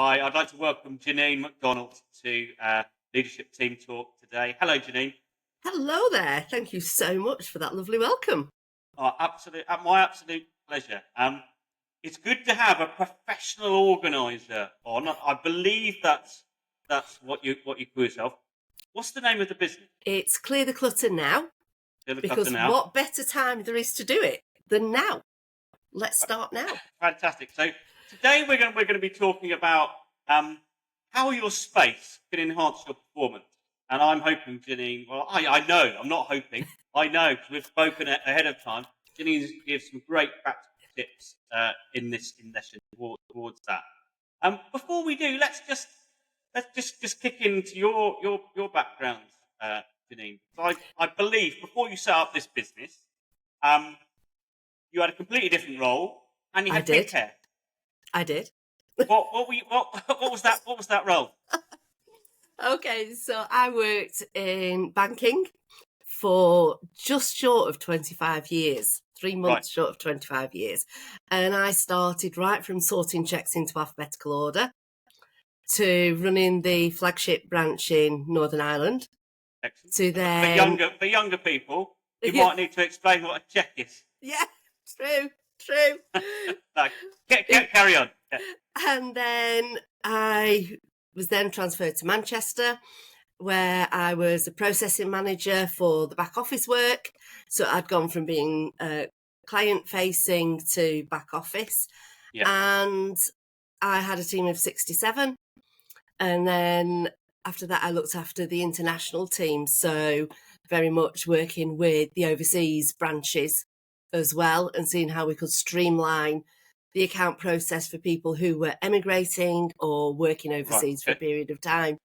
I'd like to welcome Janine McDonald to Leadership Team Talk today. Hello, Janine. Hello there. Thank you so much for that lovely welcome. My absolute pleasure. It's good to have a professional organiser on. I believe that's what you call yourself. What's the name of the business? It's Clear the Clutter Now, Clear the because Clutter Now. what better time there is to do it than now? Let's start now. Fantastic. So today we're going to be talking about how your space can enhance your performance. And I'm hoping, Janine, well, I know, I'm not hoping, I know, because we've spoken ahead of time, Janine gives some great practical tips in this session towards that. Before we do, let's just kick into your background, Janine. So I believe before you set up this business, you had a completely different role, and you had pink hair. I did. What was that? What was that role? Okay, so I worked in banking for just short of 25 years, 3 months short of 25 years. And I started right from sorting checks into alphabetical order to running the flagship branch in Northern Ireland. Excellent. To then... For younger people, you might need to explain what a check is. Yeah, true. Carry on. Yeah. And then I was then transferred to Manchester, where I was a processing manager for the back office work. So I'd gone from being client facing to back office. Yeah. And I had a team of 67. And then after that, I looked after the international team. So very much working with the overseas branches as well, and seeing how we could streamline the account process for people who were emigrating or working overseas for a period of time.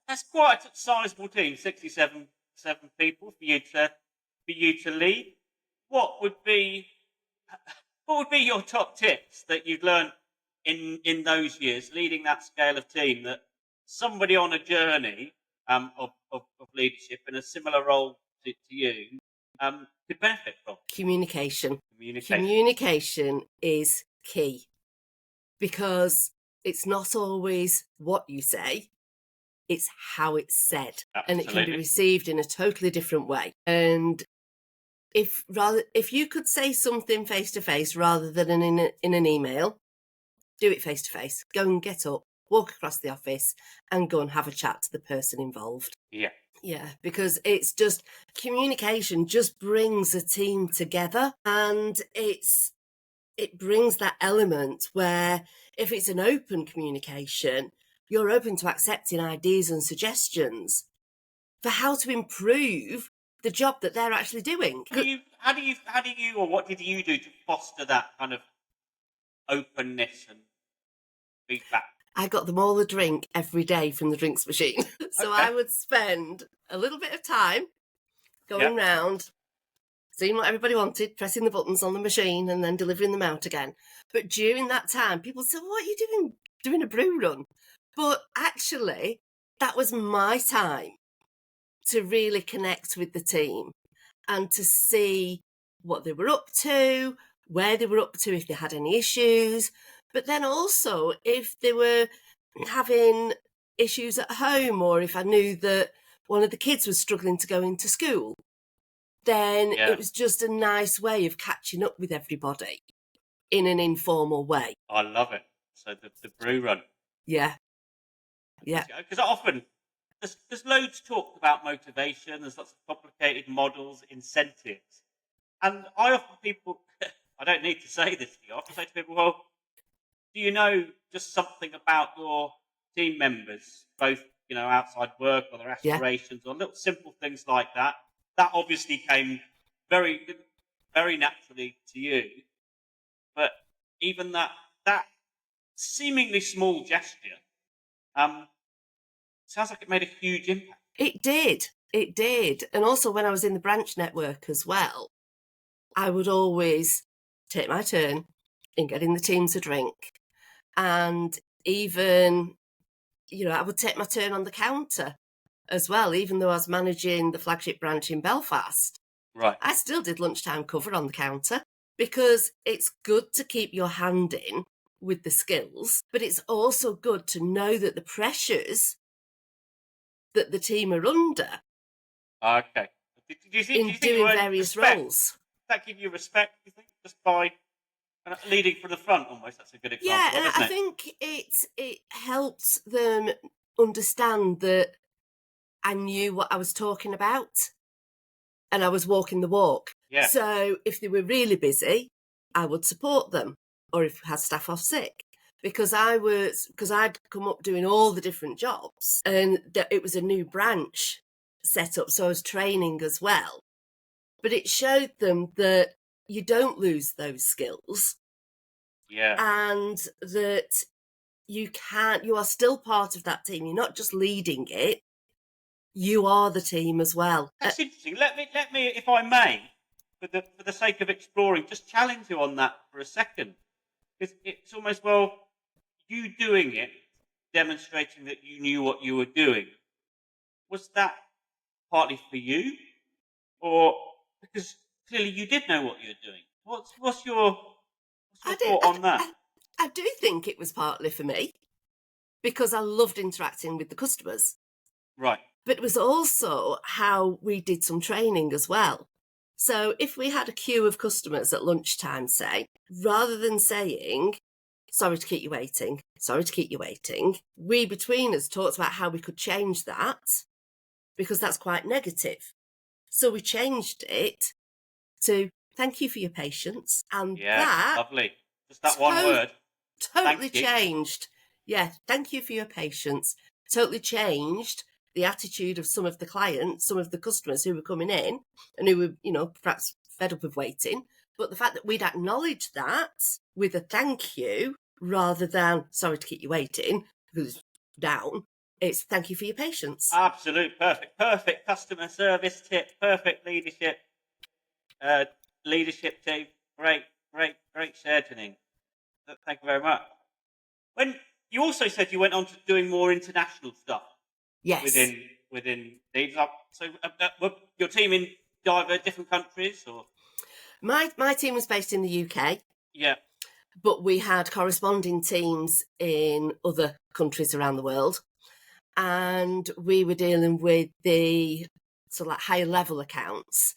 That's quite a sizable team, 67 people for you to lead. What would be your top tips that you've learned in those years leading that scale of team that somebody on a journey of leadership in a similar role to you could benefit from? Communication is key, because it's not always what you say, it's how it's said. Absolutely. And it can be received in a totally different way. And if you could say something face to face rather than in an email, do it face to face. Go and get up, walk across the office and go and have a chat to the person involved. Yeah, because it's just communication just brings a team together, and it brings that element where if it's an open communication, you're open to accepting ideas and suggestions for how to improve the job that they're actually doing. How do you or what did you do to foster that kind of openness and feedback? I got them all a drink every day from the drinks machine. So I would spend a little bit of time going round, seeing what everybody wanted, pressing the buttons on the machine and then delivering them out again. But during that time, people said, what are you doing a brew run? But actually, that was my time to really connect with the team and to see what they were up to, where they were up to, if they had any issues. But then also, if they were having issues at home, or if I knew that one of the kids was struggling to go into school, then it was just a nice way of catching up with everybody in an informal way. I love it. So the brew run. Yeah. Because often there's loads talked about motivation. There's lots of complicated models, incentives. And I often people, I don't need to say this to you, I often say to people, well, do you know just something about your team members, both outside work or their aspirations or little simple things like that? That obviously came very, very naturally to you. But even that seemingly small gesture sounds like it made a huge impact. It did. And also when I was in the branch network as well, I would always take my turn in getting the teams a drink. And even, I would take my turn on the counter as well, even though I was managing the flagship branch in Belfast. Right. I still did lunchtime cover on the counter, because it's good to keep your hand in with the skills, but it's also good to know that the pressures that the team are under Okay. Do you think, in the doing word various respect, roles. does that give you respect, do you think, just by leading from the front almost? That's a good Yeah, example, and isn't I it? think it helped them understand that I knew what I was talking about and I was walking the walk. Yeah. So if they were really busy, I would support them, or if we had staff off sick. Because I'd come up doing all the different jobs, and it was a new branch set up, so I was training as well. But it showed them that you don't lose those skills, Yeah. and that you are still part of that team. You're not just leading it, you are the team as well. That's interesting. Let me, if I may, for the sake of exploring, just challenge you on that for a second. It's almost, well, you doing it, demonstrating that you knew what you were doing. Was that partly for you, or because clearly you did know what you were doing? What's your I do, thought on that? I do think it was partly for me because I loved interacting with the customers. Right. But it was also how we did some training as well. So if we had a queue of customers at lunchtime, say, rather than saying, sorry to keep you waiting, sorry to keep you waiting, we between us talked about how we could change that because that's quite negative. So we changed it to thank you for your patience. And Yeah. that Lovely. Just that one word. totally Thank you. changed. Yeah, thank you for your patience. Totally changed the attitude of some of the clients, some of the customers who were coming in and who were, perhaps fed up of waiting. But the fact that we'd acknowledged that with a thank you rather than sorry to keep you waiting because it's down, it's thank you for your patience. Absolute perfect customer service tip. Perfect leadership. Leadership team. Great share, Janine. Thank you very much. When you also said you went on to doing more international stuff Yes. within Leeds, so were your team in different countries, or? My team was based in the UK. Yeah. But we had corresponding teams in other countries around the world. And we were dealing with the sort of like higher level accounts.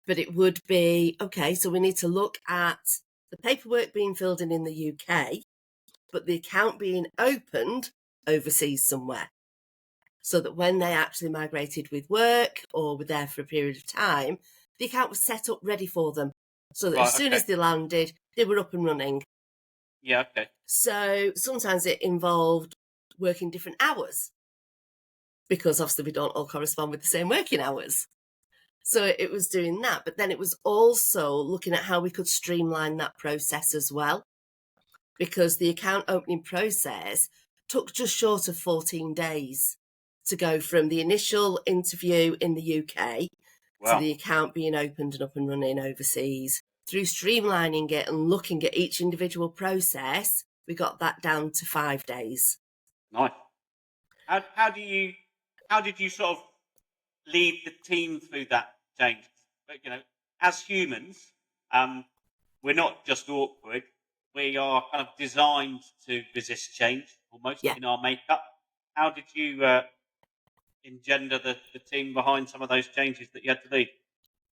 But it would be, okay, so we need to look at the paperwork being filled in the UK, but the account being opened overseas somewhere. So that when they actually migrated with work or were there for a period of time, the account was set up ready for them. So that Right. as soon Okay. as they landed, they were up and running. Yeah. Okay. So sometimes it involved working different hours because obviously we don't all correspond with the same working hours. So it was doing that. But then it was also looking at how we could streamline that process as well, because the account opening process took just short of 14 days to go from the initial interview in the UK to Wow. the account being opened and up and running overseas. Through streamlining it and looking at each individual process, we got that down to 5 days. Nice. How did you sort of lead the team through that change? But, as humans, we're not just awkward. We are kind of designed to resist change almost Yeah. in our makeup. How did you engender the team behind some of those changes that you had to lead?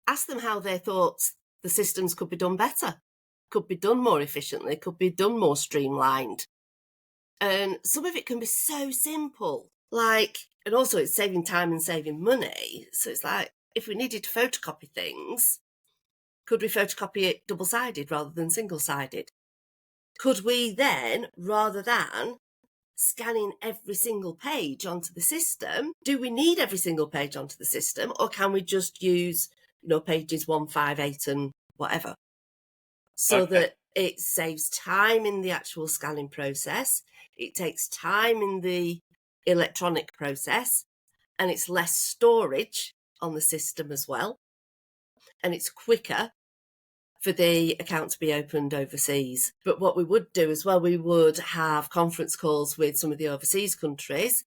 Ask them how they thought the systems could be done better, could be done more efficiently, could be done more streamlined. And some of it can be so simple. And also it's saving time and saving money. So it's like, if we needed to photocopy things, could we photocopy it double-sided rather than single-sided? Could we then, rather than scanning every single page onto the system, do we need every single page onto the system, or can we just use, pages 1, 5, 8 and whatever? So Okay. that it saves time in the actual scanning process, it takes time in the electronic process, and it's less storage on the system as well. And it's quicker for the account to be opened overseas. But what we would do as well, we would have conference calls with some of the overseas countries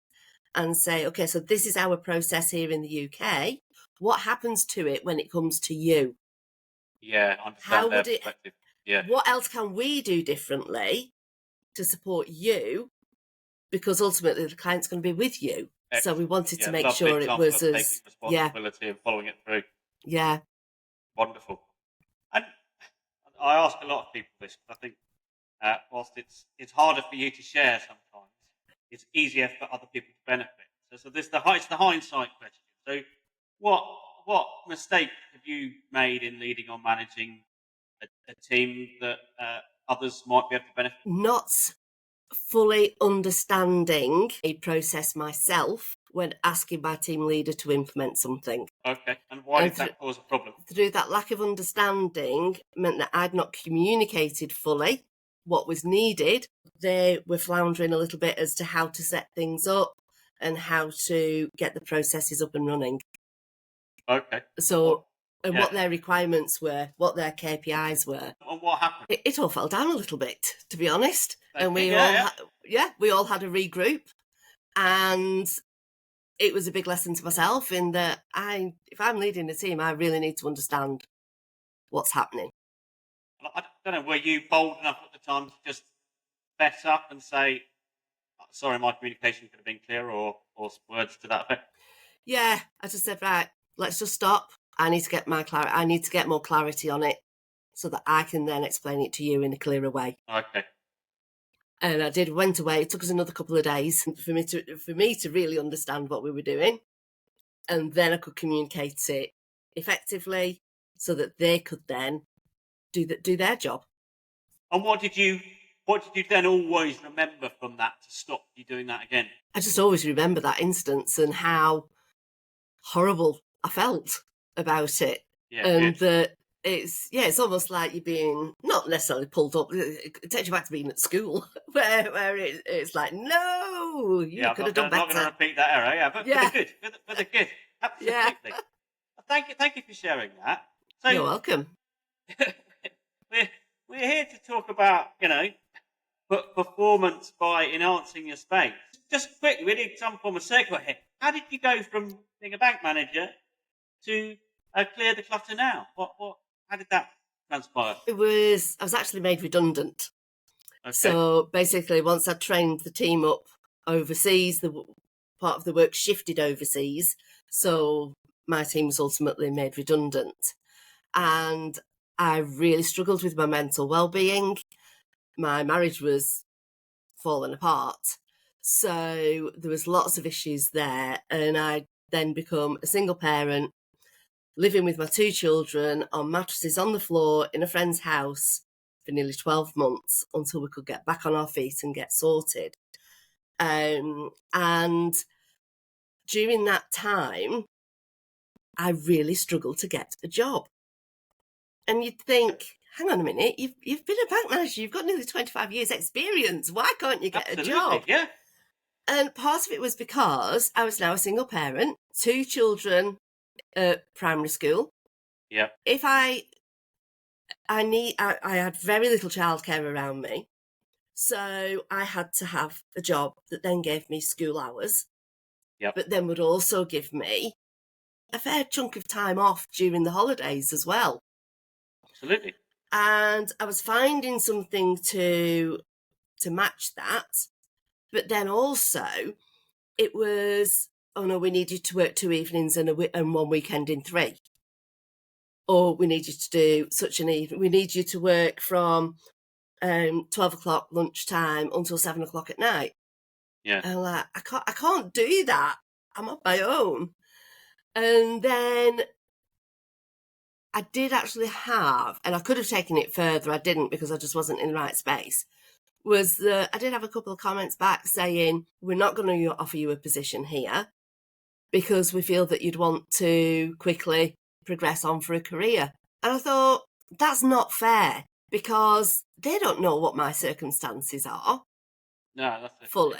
and say, okay, so this is our process here in the UK. What happens to it when it comes to you? Yeah, How understand their would it, perspective. Yeah. what else can we do differently to support you, because ultimately the client's going to be with you. So we wanted to make sure it was taking as responsibility and following it through. Yeah. Wonderful. And I ask a lot of people this because I think whilst it's harder for you to share sometimes, it's easier for other people to benefit. So this it's the hindsight question. So what mistake have you made in leading or managing a team that others might be able to benefit? Not fully understanding a process myself when asking my team leader to implement something. Okay, and why did that cause a problem? Through that lack of understanding meant that I'd not communicated fully what was needed. They were floundering a little bit as to how to set things up and how to get the processes up and running. Okay. So, what their requirements were, what their KPIs were. And what happened? It all fell down a little bit, to be honest. And we we all had a regroup, and it was a big lesson to myself in that if I'm leading a team, I really need to understand what's happening. I don't know, were you bold enough at the time to just fess up and say, sorry, my communication could have been clearer, or words to that effect? Yeah, I just said, right, let's just stop. I need to get I need to get more clarity on it so that I can then explain it to you in a clearer way. Okay. And I went away. It took us another couple of days for me to really understand what we were doing. And then I could communicate it effectively so that they could then do their job. And what did you then always remember from that to stop you doing that again? I just always remember that instance and how horrible I felt about it. Yeah, and that it's almost like you're being not necessarily pulled up. It takes you back to being at school where it's like, no, you could have done better. I'm not going to repeat that error. But for the good, for the good. Absolutely. Thank you for sharing that. So, you're welcome. we're here to talk about performance by enhancing your space. Just quickly, we need some form of segue here. How did you go from being a bank manager to Clear the Clutter Now? How did that transpire? I was actually made redundant. Okay. So basically, once I trained the team up overseas, the part of the work shifted overseas. So my team was ultimately made redundant. And I really struggled with my mental well-being. My marriage was falling apart. So there was lots of issues there. And I then become a single parent, living with my 2 children on mattresses on the floor in a friend's house for nearly 12 months until we could get back on our feet and get sorted. And during that time, I really struggled to get a job. And you'd think, hang on a minute, you've been a bank manager, you've got nearly 25 years experience. Why can't you get a job? Yeah. And part of it was because I was now a single parent, 2 children at primary school. Yeah. If I had very little childcare around me, so I had to have a job that then gave me school hours, but then would also give me a fair chunk of time off during the holidays as well. Absolutely. And I was finding something to match that, but then also it was, oh no, we need you to work 2 evenings and 1 weekend in 3. Or we need you to do such an evening. We need you to work from 12 o'clock lunchtime until 7 o'clock at night. Yeah. And I'm like, I can't do that. I'm on my own. And then I did actually have, and I could have taken it further, I didn't because I just wasn't in the right space, was that I did have a couple of comments back saying, we're not going to offer you a position here because we feel that you'd want to quickly progress on for a career. And I thought, that's not fair because they don't know what my circumstances are. No, that's it. Fully.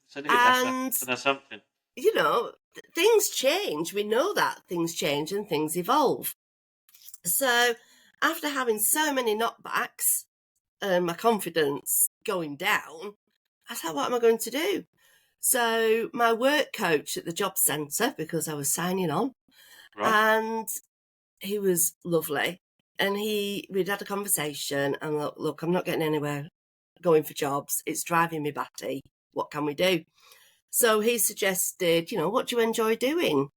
Absolutely, that's an assumption. You know, things change. We know that things change and things evolve. So after having so many knockbacks and my confidence going down, I thought, what am I going to do? So my work coach at the job centre, because I was signing on, and he was lovely. And we'd had a conversation and look, I'm not getting anywhere going for jobs. It's driving me batty. What can we do? So he suggested, what do you enjoy doing?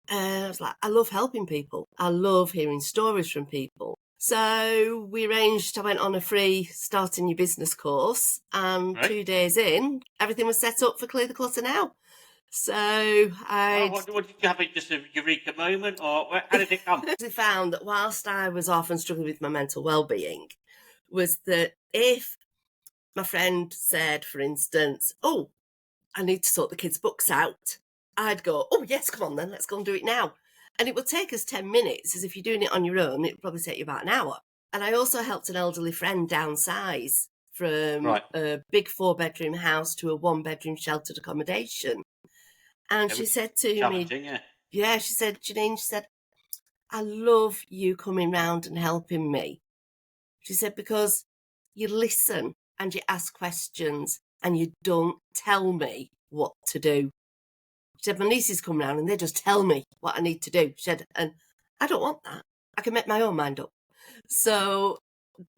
I was like, I love helping people. I love hearing stories from people. So we arranged, I went on a free starting your business course, and 2 days in, everything was set up for Clear the Clutter Now. So what did you have? Just a eureka moment, or how did it come? I found that whilst I was often struggling with my mental well-being, was that if my friend said, for instance, oh, I need to sort the kids' books out, I'd go, oh, yes, come on then, let's go and do it now. And it would take us 10 minutes, as if you're doing it on your own, it would probably take you about an hour. And I also helped an elderly friend downsize from a big 4-bedroom house to a 1-bedroom sheltered accommodation. And she said to me, she said, Janine, I love you coming round and helping me. She said, because you listen and you ask questions and you don't tell me what to do. She said, my nieces come round and they just tell me what I need to do. She said, and I don't want that. I can make my own mind up. So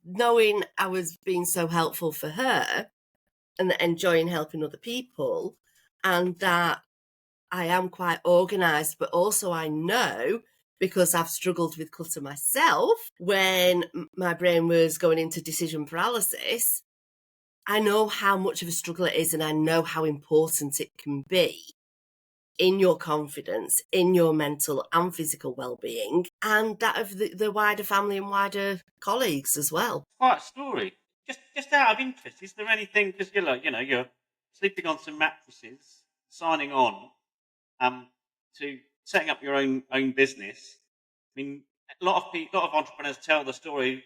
knowing I was being so helpful for her and enjoying helping other people, and that I am quite organised, but also I know, because I've struggled with clutter myself, when my brain was going into decision paralysis, I know how much of a struggle it is, and I know how important it can be in your confidence, in your mental and physical well-being, and that of the wider family and wider colleagues as well. Quite a story. Just out of interest, is there anything, because you're sleeping on some mattresses, signing on to setting up your own business. I mean, a lot of entrepreneurs tell the story.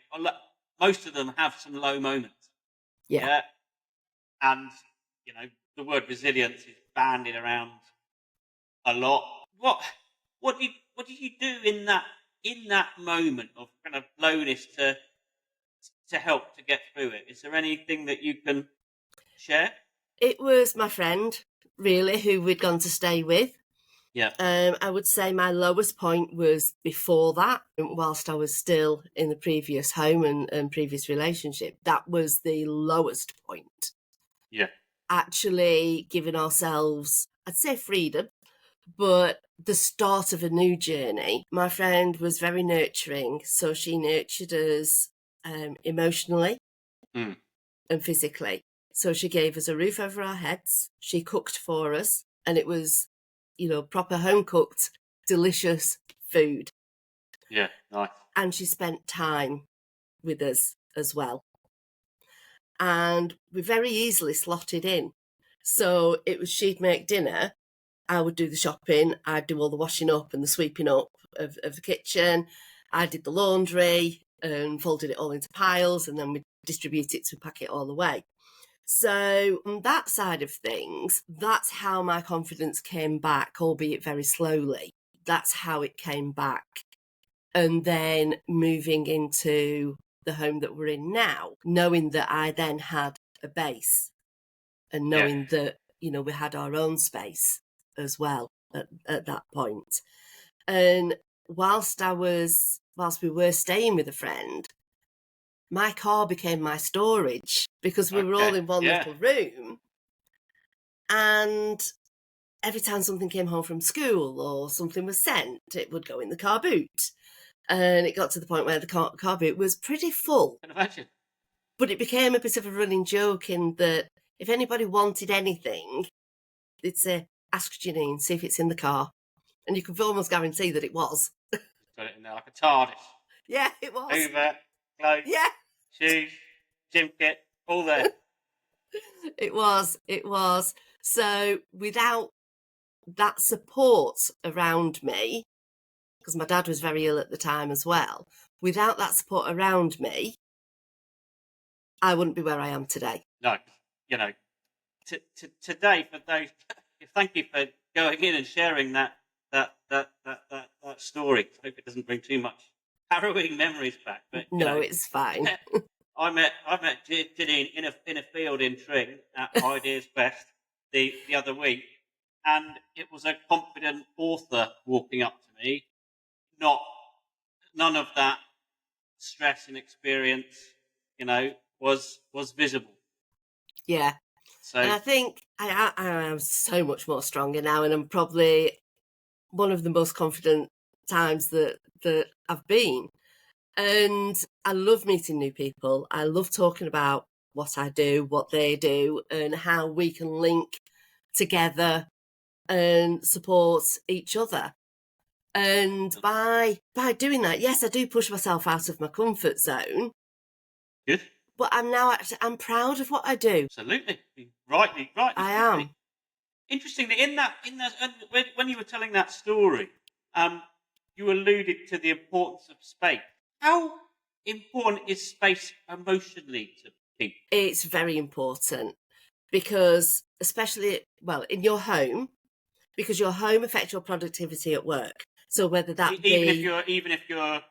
Most of them have some low moments. Yeah. And the word resilience is bandied around a lot. What did you do in that moment of kind of lowness to help to get through it? Is there anything that you can share? It was my friend, really, who we'd gone to stay with. Yeah. I would say my lowest point was before that, whilst I was still in the previous home and previous relationship. That was the lowest point. Yeah. Actually giving ourselves, I'd say freedom, but the start of a new journey. My friend was very nurturing, so she nurtured us emotionally and physically. So she gave us a roof over our heads. She cooked for us, and it was, proper home-cooked, delicious food. Yeah, nice. And she spent time with us as well. And we very easily slotted in. So it was, she'd make dinner, I would do the shopping, I'd do all the washing up and the sweeping up of the kitchen, I did the laundry and folded it all into piles, and then we'd distribute it to pack it all away. So on that side of things, that's how my confidence came back, albeit very slowly. That's how it came back. And then moving into the home that we're in now, knowing that I then had a base, and knowing that, we had our own space as well at that point. And whilst we were staying with a friend, my car became my storage, because we were all in one little room. And every time something came home from school or something was sent, it would go in the car boot. And it got to the point where the car boot was pretty full. I can imagine. But it became a bit of a running joke in that if anybody wanted anything, they'd say, ask Janine, see if it's in the car. And you could almost guarantee that it was. Got it in there like a TARDIS. Yeah, it was. Hoover, clothes, shoes, gym kit, all there. It was. So without that support around me, because my dad was very ill at the time as well, without that support around me, I wouldn't be where I am today. No, today, for those, thank you for going in and sharing that story. I hope it doesn't bring too much harrowing memories back. But no, it's fine. I met Janine in a field in Tring at Ideas Fest the other week, and it was a confident author walking up to me. None of that stress and experience, was visible. Yeah. So And I think I am so much more stronger now, and I'm probably one of the most confident times that I've been. And I love meeting new people. I love talking about what I do, what they do, and how we can link together and support each other. And by doing that, yes, I do push myself out of my comfort zone, good. but I'm proud of what I do. Absolutely. Rightly I should be. am. Interestingly, in that, and when you were telling that story, you alluded to the importance of space. How important is space emotionally to people? It's very important because, especially, well, in your home, because your home affects your productivity at work. So whether that be, Even if you're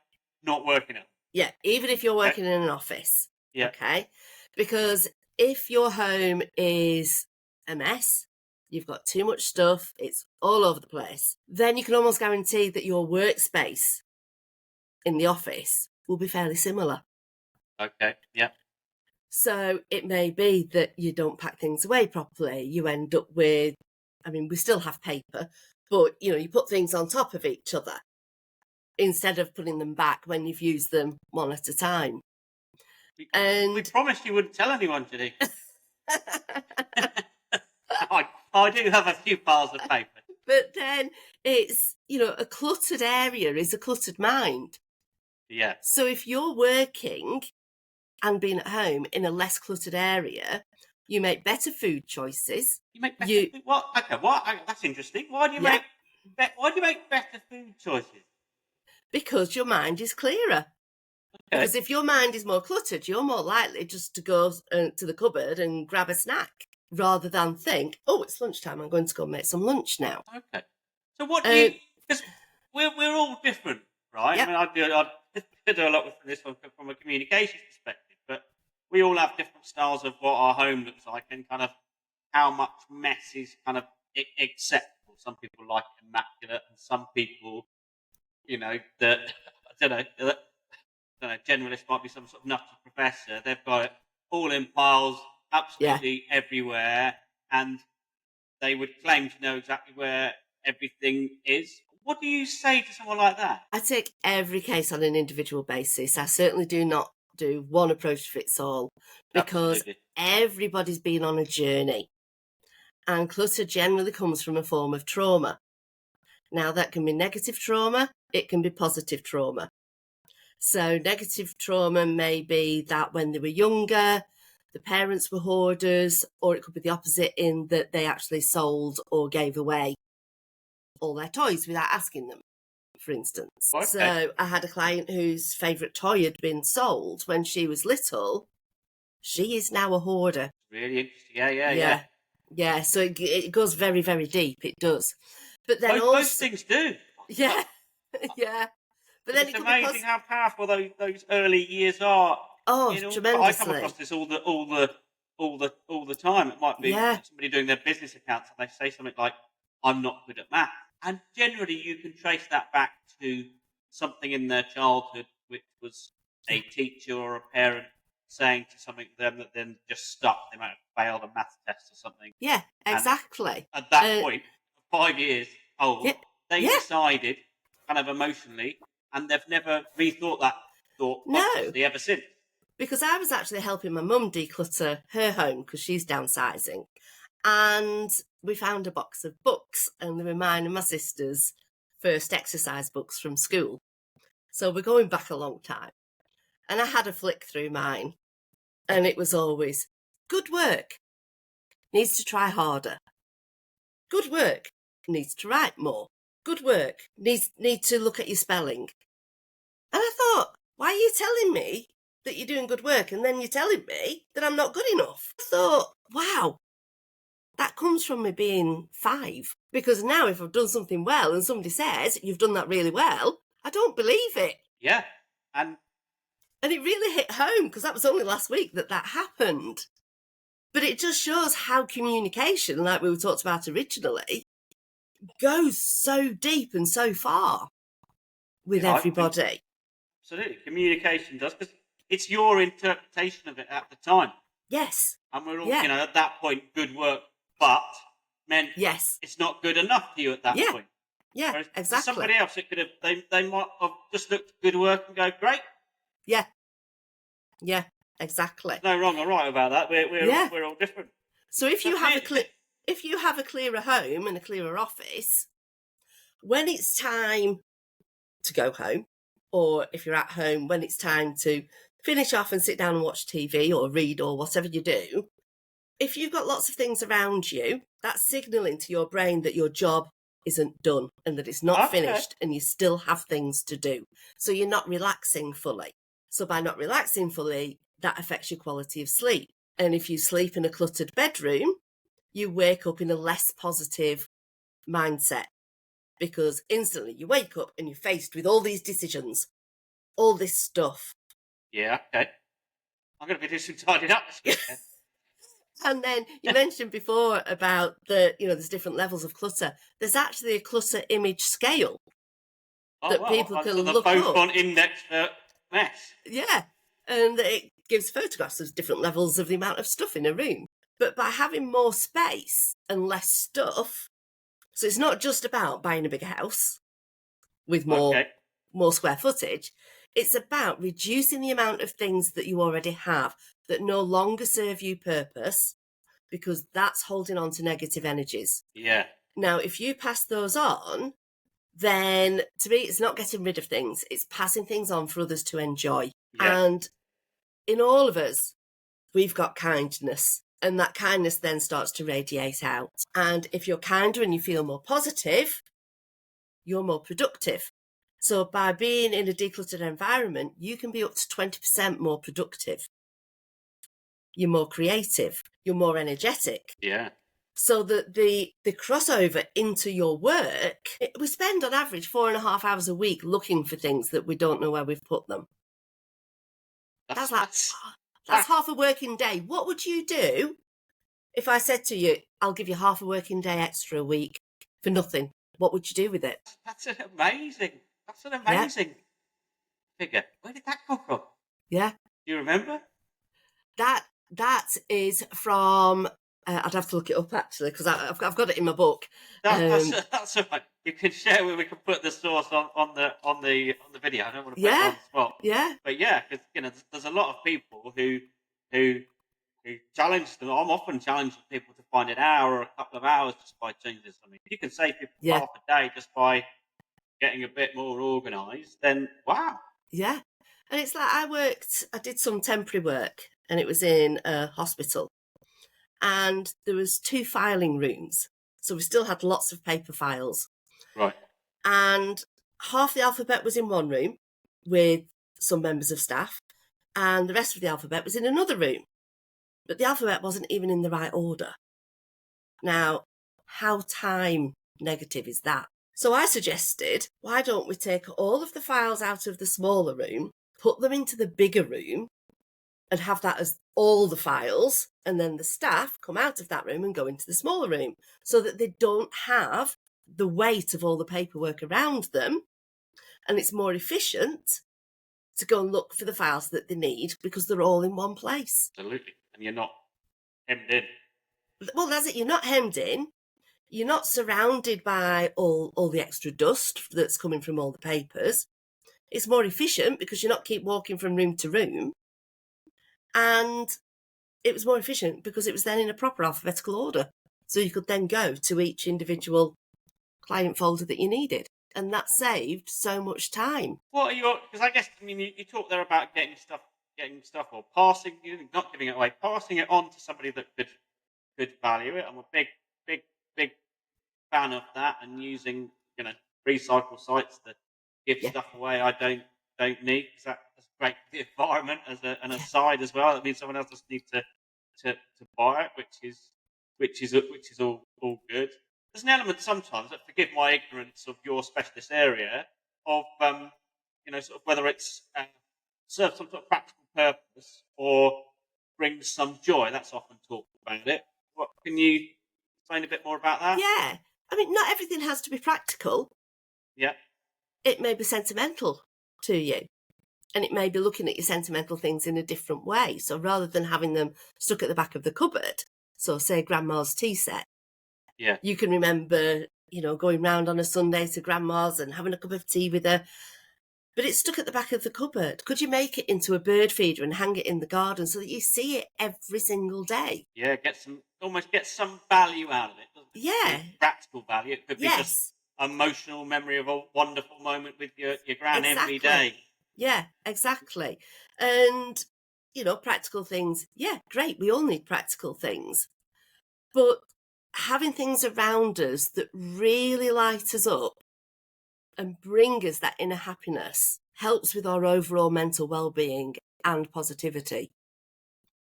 not working it. yeah, even if you're Okay. working in an office, Yeah. okay? Because if your home is a mess, you've got too much stuff, it's all over the place, then you can almost guarantee that your workspace in the office will be fairly similar. Okay. Yeah. So it may be that you don't pack things away properly. You end up with, I mean, we still have paper, but you put things on top of each other instead of putting them back when you've used them one at a time. We And promised you wouldn't tell anyone, Janine. I do have a few piles of paper. but then it's, a cluttered area is a cluttered mind. Yeah. So if you're working and being at home in a less cluttered area, you make better food choices. You make better food. What? Okay. What? That's interesting. Why do you Yeah. make better food choices? Because your mind is clearer. Okay. Because if your mind is more cluttered, you're more likely just to go to the cupboard and grab a snack rather than think, oh, it's lunchtime, I'm going to go make some lunch now. Okay. So what do you? Because we're all different, right? Yep. I mean, I do a lot with this from a communications perspective, but we all have different styles of what our home looks like and kind of how much mess is kind of acceptable. Some people like it immaculate, and some people, that I don't know. Generalist might be some sort of nutty professor. They've got it all in piles, absolutely everywhere, and they would claim to know exactly where everything is. What do you say to someone like that? I take every case on an individual basis. I certainly do not do one approach fits all because Absolutely. everybody's been on a journey. And clutter generally comes from a form of trauma. Now, that can be negative trauma, it can be positive trauma. So negative trauma may be that when they were younger, the parents were hoarders, or it could be the opposite in that they actually sold or gave away all their toys without asking them, for instance. Okay. So I had a client whose favourite toy had been sold when she was little. She is now a hoarder. Really interesting. Yeah, so it goes very, very deep. It does. But then Most things do. Yeah, yeah. But then it's amazing how powerful those early years are. Oh, tremendously. I come across this all the time. It might be somebody doing their business accounts and they say something like, "I'm not good at math," and generally you can trace that back to something in their childhood, which was a teacher or a parent saying to something to them that then just stuck. They might have failed a math test or something. Yeah, exactly. And at that point, 5 years old, they decided, kind of emotionally, and they've never rethought that thought consciously ever since. Because I was actually helping my mum declutter her home because she's downsizing. And we found a box of books, and they were mine and my sister's first exercise books from school. So we're going back a long time. And I had a flick through mine, and it was always, good work, needs to try harder. Good work, needs to write more. Good work, need to look at your spelling. And I thought, why are you telling me that you're doing good work and then you're telling me that I'm not good enough? I thought, wow, that comes from me being 5. Because now if I've done something well and somebody says, you've done that really well, I don't believe it. Yeah. And it really hit home because that was only last week that happened. But it just shows how communication, like we talked about originally, goes so deep and so far with everybody. Absolutely. Communication does, because it's your interpretation of it at the time. Yes. and we're all, Yeah. at that point, good work, but meant Yes. it's not good enough for you at that Yeah. point. Yeah, Whereas for exactly. somebody else, it could have they might have just looked at good work and go, great. Yeah. Yeah, exactly. There's no wrong or right about that. We're all different. So if you have Clear- if you have a clearer home and a clearer office, when it's time to go home, or if you're at home, when it's time to finish off and sit down and watch TV or read or whatever you do, if you've got lots of things around you, that's signalling to your brain that your job isn't done and that it's not finished and you still have things to do. So you're not relaxing fully. So by not relaxing fully, that affects your quality of sleep. And if you sleep in a cluttered bedroom, you wake up in a less positive mindset, because instantly you wake up and you're faced with all these decisions, all this stuff. Yeah, okay. I'm going to be doing some tidying up this weekend. And then you mentioned before about there's different levels of clutter. There's actually a clutter image scale that people can so look both up. on index mess. Yeah, and it gives photographs of different levels of the amount of stuff in a room. But by having more space and less stuff, so it's not just about buying a bigger house with more square footage. It's about reducing the amount of things that you already have that no longer serve you purpose, because that's holding on to negative energies. Yeah. Now, if you pass those on, then to me, it's not getting rid of things. It's passing things on for others to enjoy. Yeah. And in all of us, we've got kindness. And that kindness then starts to radiate out. And if you're kinder and you feel more positive, you're more productive. So by being in a decluttered environment, you can be up to 20% more productive. You're more creative. You're more energetic. Yeah. So that the crossover into your work, we spend on average 4.5 hours a week looking for things that we don't know where we've put them. That's half a working day. What would you do if I said to you, I'll give you half a working day extra a week for nothing? What would you do with it? That's an amazing figure. Where did that come from? Yeah. Do you remember? That is from. I'd have to look it up actually, because I've got it in my book. That's all right. You can share where we can put the source on the video. I don't want to put it on the spot. Yeah. But yeah, because there's a lot of people who challenge them. I'm often challenging people to find an hour or a couple of hours just by changing something. If you can save people half a day just by getting a bit more organised, then wow. Yeah. And it's like I did some temporary work, and it was in a hospital. And there was 2 filing rooms. So we still had lots of paper files. Right. And half the alphabet was in one room with some members of staff, and the rest of the alphabet was in another room. But the alphabet wasn't even in the right order. Now, how time negative is that? So I suggested, why don't we take all of the files out of the smaller room, put them into the bigger room, and have that as all the files, and then the staff come out of that room and go into the smaller room, so that they don't have the weight of all the paperwork around them, and it's more efficient to go and look for the files that they need because they're all in one place. Absolutely. And you're not hemmed in. Well, that's it. You're not hemmed in. You're not surrounded by all the extra dust that's coming from all the papers. It's more efficient because you're not keep walking from room to room. And it was more efficient because it was then in a proper alphabetical order. So you could then go to each individual client folder that you needed. And that saved so much time. What are your? Because I guess you talk there about getting stuff or passing, not giving it away, passing it on to somebody that could value it. I'm a big fan of that, and using recycle sites to give stuff away I don't need, because that's great for the environment as an aside as well. That means someone else doesn't need to buy it, which is all good. There's an element sometimes, that forgive my ignorance of your specialist area, of sort of whether it's serves some sort of practical purpose or brings some joy. That's often talked about it. What can you explain a bit more about that? Yeah. I mean, not everything has to be practical. Yeah. It may be sentimental to you. And it may be looking at your sentimental things in a different way. So rather than having them stuck at the back of the cupboard, so say grandma's tea set, Yeah. you can remember, going round on a Sunday to grandma's and having a cup of tea with her. But it's stuck at the back of the cupboard. Could you make it into a bird feeder and hang it in the garden so that you see it every single day? Yeah, almost get some value out of it. Doesn't it? Yeah. Practical value. It could be just Yes. emotional memory of a wonderful moment with your gran every Exactly. day. Yeah, exactly. And, practical things. Yeah, great. We all need practical things. But having things around us that really light us up and bring us that inner happiness helps with our overall mental well-being and positivity.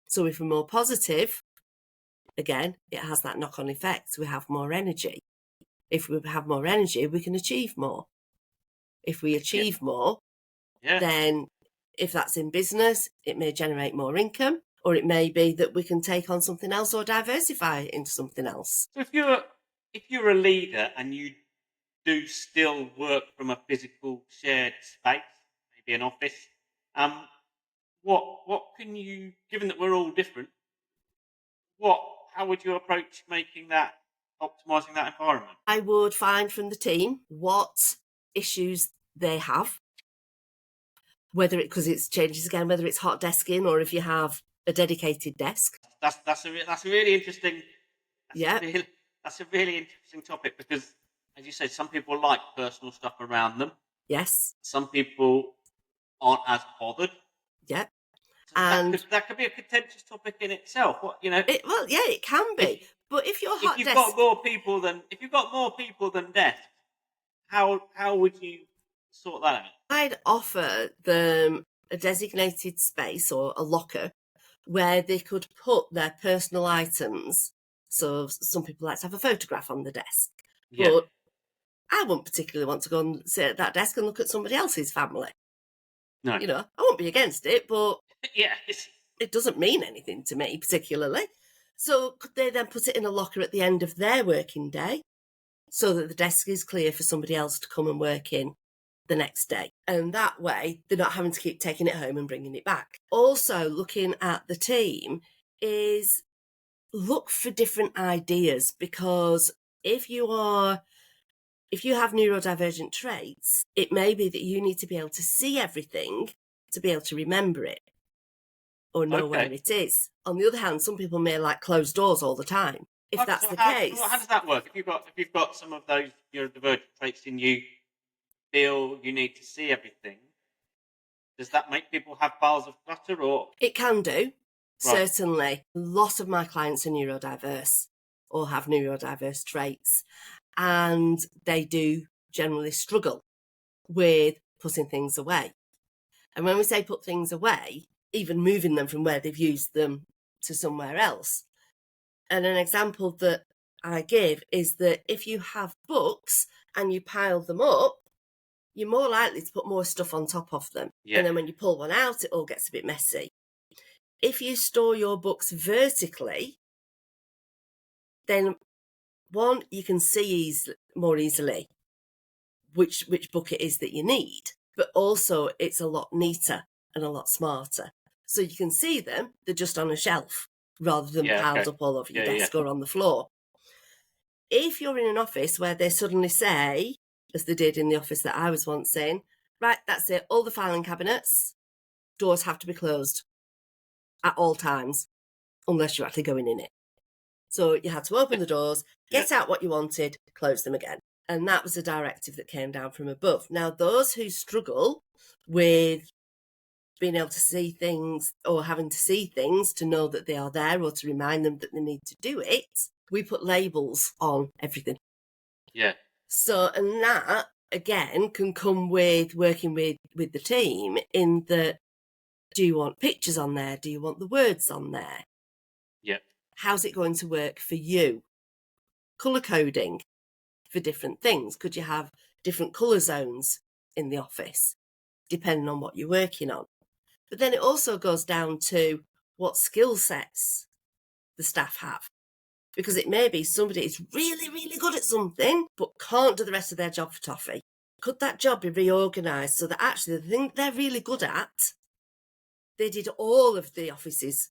So if we're more positive, again, it has that knock-on effect. We have more energy. If we have more energy, we can achieve more. If we achieve more, Yeah. then if that's in business, it may generate more income, or it may be that we can take on something else or diversify into something else. So if you're a leader and you do still work from a physical shared space, maybe an office, what can you, given that we're all different, how would you approach optimizing that environment? I would find from the team what issues they have, because it changes again, whether it's hot desking or if you have a dedicated desk. That's a really interesting. Yeah. That's a really interesting topic because, as you said, some people like personal stuff around them. Yes. Some people aren't as bothered. Yeah. So And that could be a contentious topic in itself. it can be. But if you're if you've got more people than desks, how would you sort that out? I'd offer them a designated space or a locker where they could put their personal items. So some people like to have a photograph on the desk. Yeah. But I wouldn't particularly want to go and sit at that desk and look at somebody else's family. No. I won't be against it, but Yeah. it doesn't mean anything to me particularly. So could they then put it in a locker at the end of their working day so that the desk is clear for somebody else to come and work in the next day? And that way they're not having to keep taking it home and bringing it back. Also, looking at the team is look for different ideas, because if you have neurodivergent traits, it may be that you need to be able to see everything to be able to remember it or know where it is. On the other hand, some people may like closed doors all the time. If that's the case, how does that work? If you've got some of those neurodivergent traits in you, feel you need to see everything, does that make people have piles of clutter? Or it can do. Right. Certainly, a lot of my clients are neurodiverse or have neurodiverse traits, and they do generally struggle with putting things away. And when we say put things away, even moving them from where they've used them to somewhere else. And an example that I give is that if you have books and you pile them up, you're more likely to put more stuff on top of them. Yeah. And then when you pull one out, it all gets a bit messy. If you store your books vertically, then one, you can see more easily which book it is that you need, but also it's a lot neater and a lot smarter. So you can see them, they're just on a shelf rather than piled up all over your desk or on the floor. If you're in an office where they suddenly say, as they did in the office that I was once in, right, that's it, all the filing cabinets, doors have to be closed at all times, unless you're actually going in it. So you had to open the doors, get out what you wanted, close them again. And that was a directive that came down from above. Now, those who struggle with being able to see things or having to see things to know that they are there or to remind them that they need to do it, we put labels on everything. Yeah. So, and that, again, can come with working with the team in that, do you want pictures on there? Do you want the words on there? Yeah. How's it going to work for you? Colour coding for different things. Could you have different colour zones in the office, depending on what you're working on? But then it also goes down to what skill sets the staff have. Because it may be somebody is really, really good at something, but can't do the rest of their job for toffee. Could that job be reorganised so that actually the thing they're really good at, they did all of the office's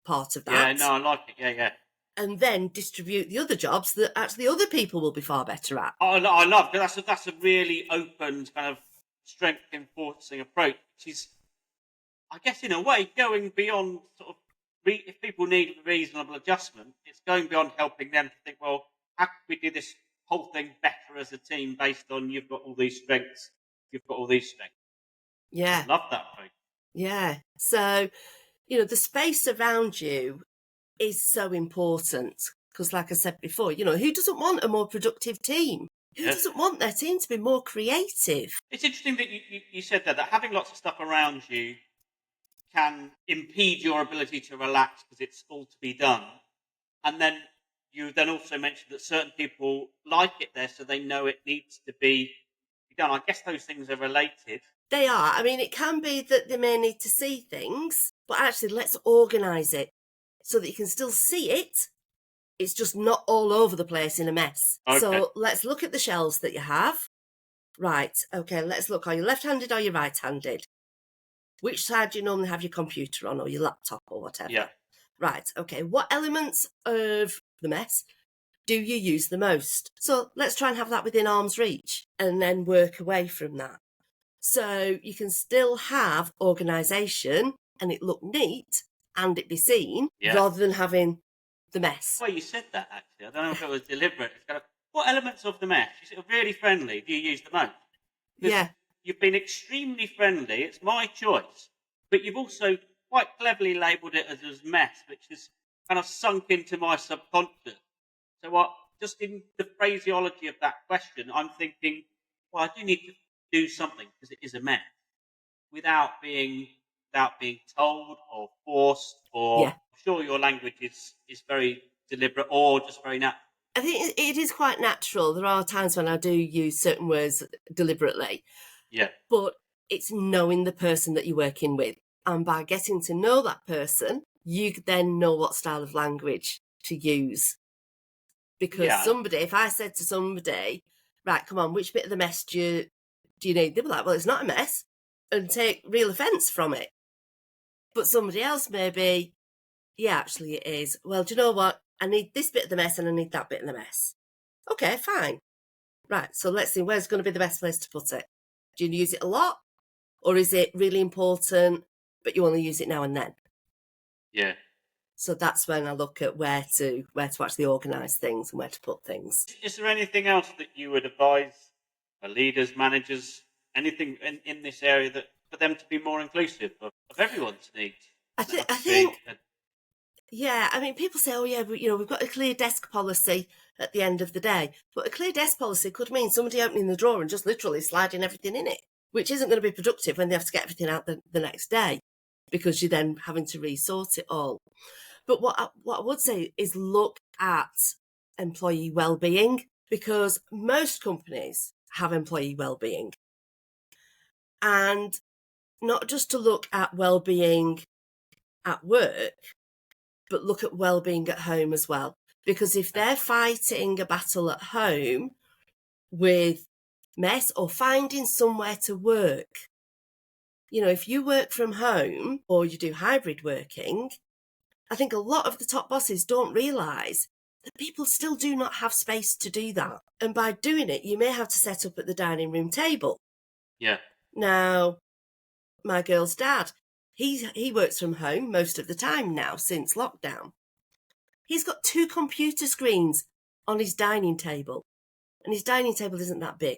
part of that? Yeah, no, I like it. Yeah. And then distribute the other jobs that actually other people will be far better at. I love, because that's a really open kind of strength enforcing approach, which is, I guess, in a way, going beyond sort of if people need a reasonable adjustment, it's going beyond helping them to think, well, how can we do this whole thing better as a team based on you've got all these strengths, you've got all these strengths. Yeah. Love that approach. Yeah. So, the space around you is so important because, like I said before, who doesn't want a more productive team? Who doesn't want their team to be more creative? It's interesting that you said that having lots of stuff around you can impede your ability to relax because it's all to be done. And then you then also mentioned that certain people like it there, so they know it needs to be done. I guess those things are related. They are. I mean, it can be that they may need to see things, but actually let's organise it so that you can still see it. It's just not all over the place in a mess. Okay. So let's look at the shelves that you have. Right, okay, let's look. Are you left-handed or you right-handed? Which side do you normally have your computer on or your laptop or whatever? Yeah. Right, okay. What elements of the mess do you use the most? So let's try and have that within arm's reach and then work away from that. So you can still have organisation and it look neat and it be seen rather than having the mess. Well, you said that actually. I don't know if it was deliberate. It's kind of, what elements of the mess? You said really friendly. Do you use the most? Yeah. You've been extremely friendly. It's my choice. But you've also quite cleverly labelled it as mess, which has kind of sunk into my subconscious. So just in the phraseology of that question, I'm thinking, well, I do need to do something because it is a mess without being told or forced or I'm sure your language is very deliberate or just very natural. I think it is quite natural. There are times when I do use certain words deliberately. Yeah. But it's knowing the person that you're working with. And by getting to know that person, you then know what style of language to use. Because if I said to somebody, right, come on, which bit of the mess do you need? They'd be like, well, it's not a mess, and take real offence from it. But somebody else may be, yeah, actually it is. Well, do you know what? I need this bit of the mess and I need that bit of the mess. Okay, fine. Right, so let's see, where's going to be the best place to put it? Do you use it a lot? Or is it really important, but you only use it now and then? Yeah. So that's when I look at where to actually organise things and where to put things. Is there anything else that you would advise leaders, managers, anything in this area that for them to be more inclusive of everyone's needs? I think yeah, I mean, people say, oh yeah, we've got a clear desk policy at the end of the day. But a clear desk policy could mean somebody opening the drawer and just literally sliding everything in it, which isn't going to be productive when they have to get everything out the next day because you're then having to resort it all. But what I would say is look at employee well-being, because most companies have employee well-being. And not just to look at well-being at work, but look at well-being at home as well. Because if they're fighting a battle at home with mess or finding somewhere to work, if you work from home or you do hybrid working, I think a lot of the top bosses don't realise that people still do not have space to do that. And by doing it, you may have to set up at the dining room table. Yeah. Now, my girl's dad, he works from home most of the time now since lockdown. He's got 2 computer screens on his dining table, and his dining table isn't that big.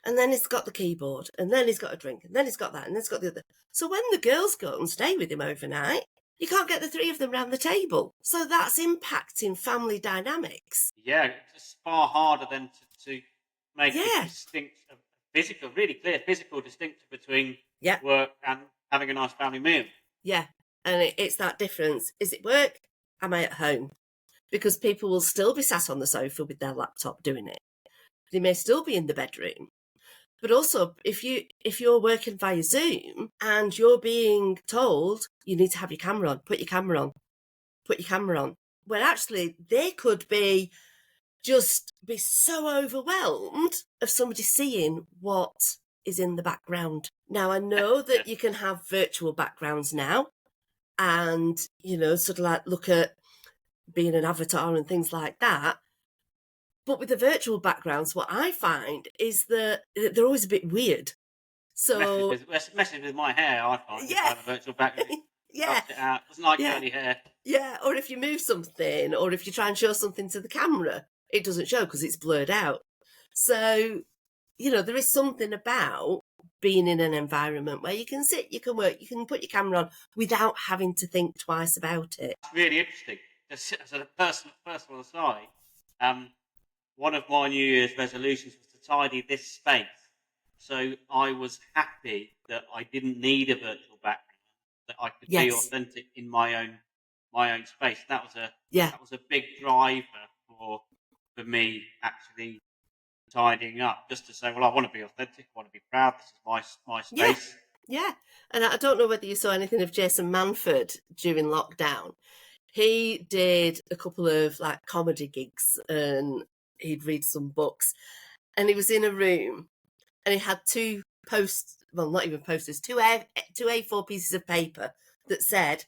And then he's got the keyboard, and then he's got a drink, and then he's got that, and then he's got the other. So when the girls go and stay with him overnight, you can't get the 3 of them round the table. So that's impacting family dynamics. Yeah, it's far harder than to make a distinct, really clear physical distinction between work and having a nice family meal. Yeah. And it's that difference. Is it work? Am I at home? Because people will still be sat on the sofa with their laptop doing it. They may still be in the bedroom. But also, if you're working via Zoom and you're being told you need to have your camera on, put your camera on. Well, actually, they could be just be so overwhelmed of somebody seeing what is in the background. Now, I know that you can have virtual backgrounds now and, sort of like look at being an avatar and things like that. But with the virtual backgrounds, what I find is that they're always a bit weird. So messes with my hair, I find, if I yeah, have a virtual background. yeah, Cuts it out. Doesn't like yeah, curly hair. yeah. Or if you move something, or if you try and show something to the camera, it doesn't show because it's blurred out. So, there is something about being in an environment where you can sit, you can work, you can put your camera on without having to think twice about it. It's really interesting. Just as a personal aside, one of my New Year's resolutions was to tidy this space. So I was happy that I didn't need a virtual background, that I could be Yes. authentic in my own space. That Yeah. was a big driver for me actually tidying up, just to say, well, I want to be authentic, I want to be proud. This is my space. Yeah. And I don't know whether you saw anything of Jason Manford during lockdown. He did a couple of like comedy gigs and he'd read some books, and he was in a room and he had two not even posters, two A4 pieces of paper that said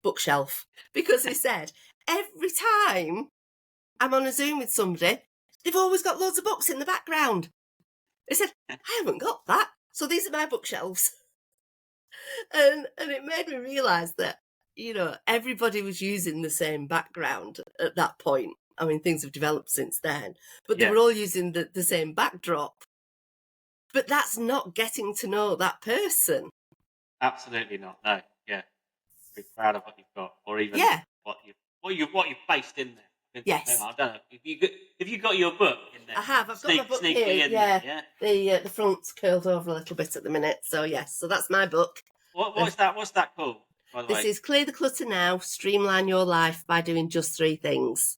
bookshelf, because he said every time I'm on a Zoom with somebody, they've always got loads of books in the background. He said, I haven't got that, so these are my bookshelves. And it made me realise that, everybody was using the same background at that point. I mean, things have developed since then, but they were all using the same backdrop. But that's not getting to know that person. Absolutely not. No. Yeah. Be proud of what you've got, or even what you've placed in there. Yes. I don't know if you got your book in there. I have. I've got my book here. The front's curled over a little bit at the minute. So yes. So that's my book. What's that? What's that called? By the way, this is Clear the Clutter Now. Streamline your life by doing just 3 things.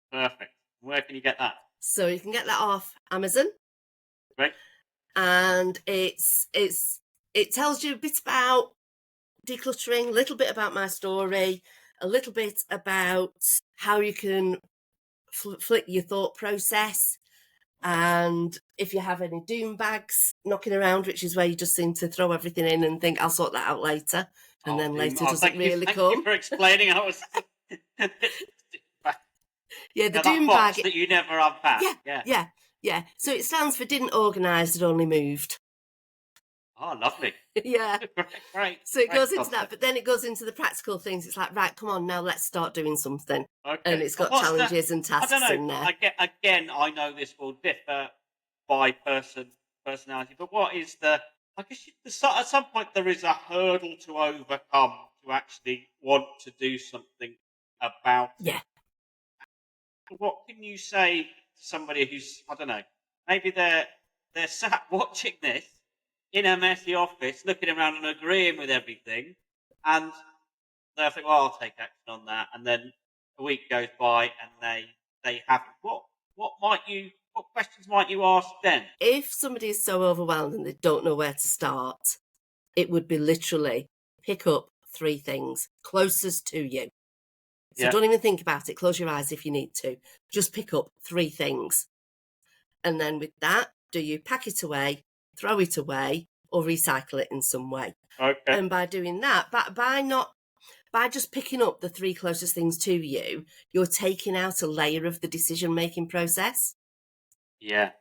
Perfect. Where can you get that? So you can get that off Amazon. Great. And it tells you a bit about decluttering, a little bit about my story, a little bit about how you can flick your thought process, and if you have any doom bags knocking around, which is where you just seem to throw everything in and think I'll sort that out later, and then later doesn't really come. Thank you for explaining. I was the doom bag that you never unpack. Yeah. So it stands for didn't organise, it only moved. Oh, lovely. Yeah. Great. So it goes into that, but then it goes into the practical things. It's like, right, come on, now let's start doing something. Okay. And it's got challenges and tasks in there. I know this will differ by personality, but what is I guess at some point there is a hurdle to overcome to actually want to do something about it. Yeah. What can you say to somebody who's, I don't know, maybe they're sat watching this in a messy office, looking around and agreeing with everything, and they'll think, well, I'll take action on that, and then a week goes by and they haven't. What questions might you ask then? If somebody is so overwhelmed and they don't know where to start, it would be literally pick up 3 things closest to you. So don't even think about it. Close your eyes if you need to. Just pick up 3 things. And then with that, do you pack it away, throw it away, or recycle it in some way? Okay. And by doing that, by just picking up the 3 closest things to you, you're taking out a layer of the decision-making process. Yeah.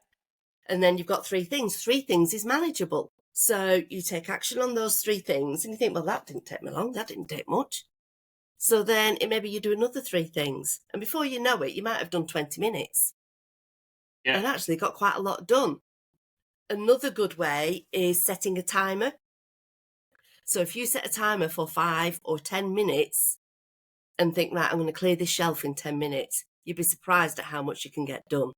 And then you've got 3 things. 3 things is manageable. So you take action on those 3 things and you think, well, that didn't take me long. That didn't take much. So then maybe you do another 3 things. And before you know it, you might have done 20 minutes. Yeah. And actually got quite a lot done. Another good way is setting a timer. So if you set a timer for 5 or 10 minutes and think, right, I'm going to clear this shelf in 10 minutes, you'd be surprised at how much you can get done.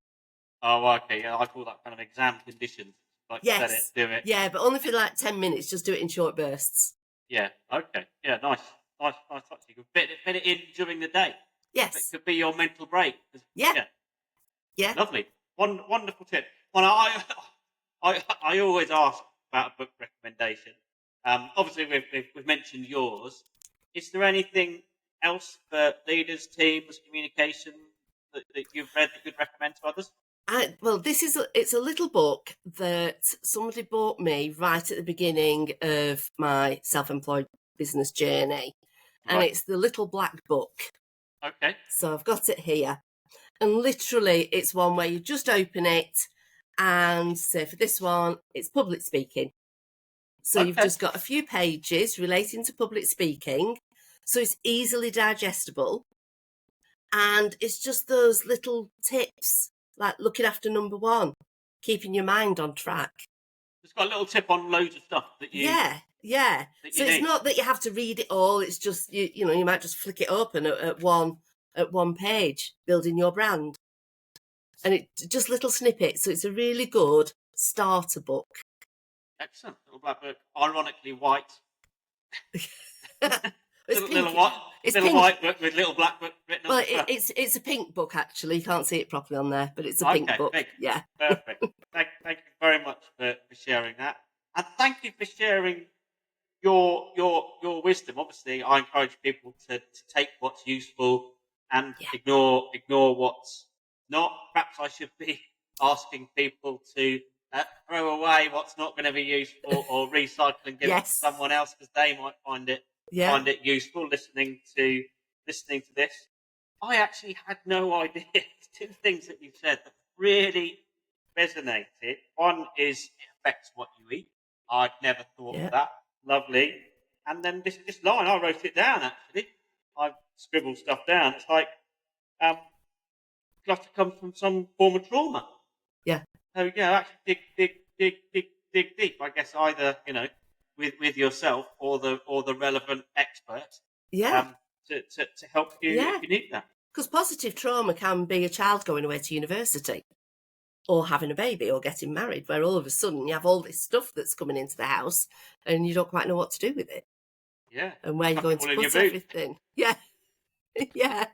Oh, okay. Yeah, I call that kind of exam conditions. Like, set it, do it. Yeah, but only for like 10 minutes. Just do it in short bursts. Yeah, okay. Yeah, nice. You can fit it in during the day. Yes. It could be your mental break. Yeah. Lovely. Wonderful tip. Well, I always ask about a book recommendation. Obviously, we've mentioned yours. Is there anything else for leaders, teams, communication that you've read that you'd recommend to others? Well, it's a little book that somebody bought me right at the beginning of my self-employed business journey, and Right. it's the Little Black Book. Okay. So I've got it here, and literally it's one where you just open it and say, for this one, it's public speaking. So you've Okay. just got a few pages relating to public speaking, so it's easily digestible, and it's just those little tips like looking after number one, keeping your mind on track. It's got a little tip on loads of stuff that you Yeah. that So you it's need. not that you have to read it all. It's just you know, you might just flick it open at one page, building your brand, and it just little snippets. So it's a really good starter book. Excellent. Little black book, ironically white. It's little pink. white, It's little pink. white book with little black book written on Well, the front. it's a pink book actually. You can't see it properly on there, but it's a pink Okay, book. big. Yeah. Perfect. Thank you very much for sharing that, and thank you for sharing your wisdom. Obviously, I encourage people to take what's useful and Yeah. ignore what's not. Perhaps I should be asking people to throw away what's not going to be useful, or recycle and give it to Yes. someone else because they might find it useful. Listening to this, I actually had no idea. Two things that you said that really resonated. One is it affects what you eat. I'd never thought of Yeah. that. Lovely. And then this line, I wrote it down actually. I scribbled stuff down. It's like clutter comes from some form of trauma. Yeah. So yeah, actually dig deep. I guess either with yourself or the relevant expert Yeah. to help you Yeah. if you need that. Because positive trauma can be a child going away to university, or having a baby, or getting married, where all of a sudden you have all this stuff that's coming into the house and you don't quite know what to do with it. Yeah. And where you're Chuck it going all to in your put boot. everything. Yeah. Yeah.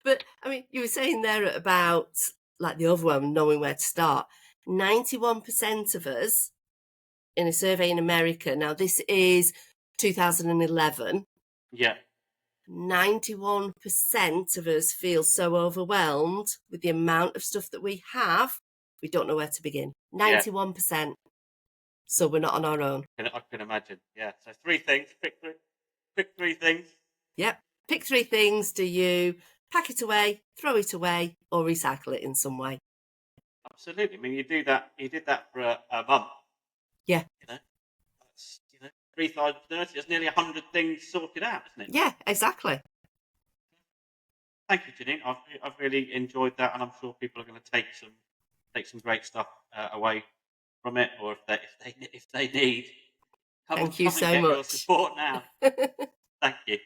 But I mean, you were saying there about like the overwhelm and knowing where to start. 91% of us in a survey in America, now this is 2011, Yeah. 91% of us feel so overwhelmed with the amount of stuff that we have, we don't know where to begin. 91%. So we're not on our own. I can imagine. Yeah. So three things. Pick three things. Yep. Pick three things. Do you pack it away, throw it away, or recycle it in some way? Absolutely. I mean, you did that for a month. Yeah. That's 3 times 30. That's nearly 100 things sorted out, isn't it? Yeah, exactly. Thank you, Janine. I've really enjoyed that, and I'm sure people are going to take some great stuff away from it, or if they need, Thank you come and so get your much. support now. Thank you.